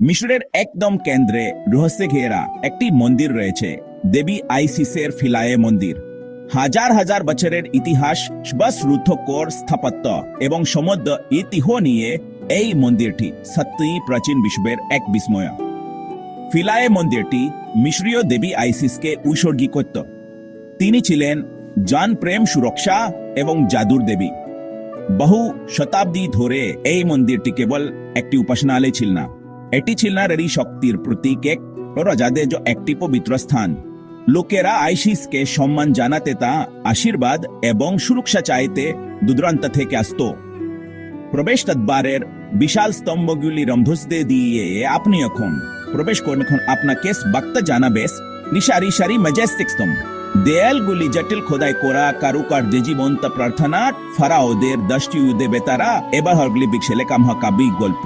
মিশরের একদম কেন্দ্রে রহস্যে ঘেরা একটি মন্দির রয়েছে, দেবী আইসিসের ফিলায়ে মন্দির। হাজার হাজার বছরের ইতিহাস, শ্বাসরুদ্ধকর স্থাপত্য এবং সমুদ্র ঐতিহ্য নিয়ে এই মন্দিরটি সত্যিই প্রাচীন বিশ্বের এক বিস্ময়। ফিলায়ে মন্দিরটি মিশরীয় দেবী আইসিসকে উৎসর্গীকৃত। তিনি ছিলেন জন, প্রেম, সুরক্ষা এবং জাদুর দেবী। বহু শতাব্দী ধরে এই মন্দিরটি কেবল একটি উপাসনালয় ছিল না, এটি ছিল নারী শক্তির প্রতীক, এক রাজাদের একটি পবিত্র স্থান। লোকেরা আইসিসকে সম্মান জানাতে, তা আশীর্বাদ এবং সুরক্ষা চাইতে দূরান্ত থেকে আসত। প্রবেশদ্বারের বিশাল স্তম্ভগুলি রম্ভসদে দিয়ে আপনি এখন প্রবেশ করুন। এখন আপনাকে বাক্ত জানাবে নিশারি সারি ম্যাজেস্টিক স্তম্ভ, দেয়ালগুলি জটিল খোদাই করা কারুকার্যে জীবন্ত প্রার্থনা, ফারাওদের দৃষ্টি দেবে তারা। এবার হরগলি বিকশেলে কামহাকাবি গল্প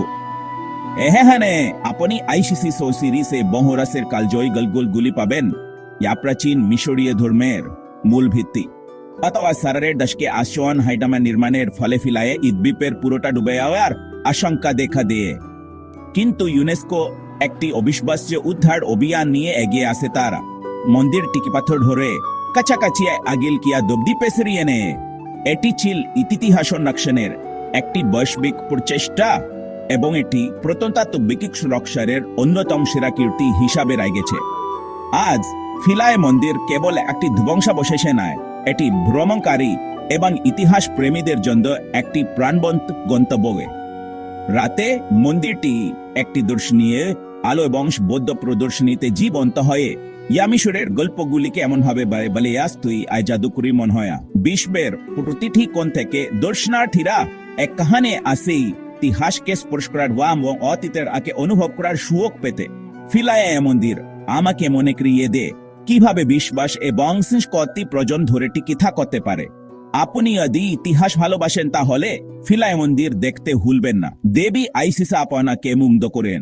এখানে আপনি আইসিসি সিরিজে বহরাসের কালজয়ী গল্পগুলি পাবেন, ইয়া প্রাচীন মিশরীয় ধর্মের মূল ভিত্তি। অথবা সারের দশকে আসন হাইডামা নির্মাণের ফলে ফিলায়ে দ্বীপের পুরোটা ডুবে যাওয়ার আশঙ্কা দেখা দিয়ে, কিন্তু ইউনেস্কো একটি অবিশ্বাস্য উদ্ধার অভিযান নিয়ে এগিয়ে আসে। তারা মন্দির টিকি পাথর ধরে কাছাকাছি আগিল কিয়া দ্বীপে সরিয়ে নেয়। এটি ছিল ইতিহাস নকশনের একটি বৈশ্বিক প্রচেষ্টা এবং এটি প্রত্নতাত্ত্বিক সুরক্ষার অন্যতম সেরা কীর্তি হিসাবে রয়ে গেছে। আজ ফিলায়ে মন্দির কেবল একটি ধ্বংসাবশেষে নয়, এটি ভ্রমণকারী এবং ইতিহাস প্রেমীদের জন্য একটি প্রাণবন্ত গন্তব্য। রাতে মন্দিরটি একটি দর্শনীয় আলো এবং বৌদ্ধ প্রদর্শনীতে জীবন্ত হয়ে মিশরের গল্পগুলিকে এমনভাবে বলে আসতুই আয় জাদুকরি মন হয়। বিশ্বের প্রতিটি কোণ থেকে দর্শনার্থীরা এক কাহানে আসে ইতিহাসকে স্পর্শ করার এবং অতীতের আগে অনুভব করার সুযোগ পেতে। ফিলায়ে মন্দির আমাকে মনে করিয়ে দে কিভাবে বিশ্বাস এবং সংস্কৃতি প্রজন্ম ধরে টিকে থাকতে পারে। আপনি যদি ইতিহাস ভালোবাসেন তাহলে ফিলায়ে মন্দির দেখতে ভুলবেন না। দেবী আইসিস আপনাকে মুগ্ধ করেন।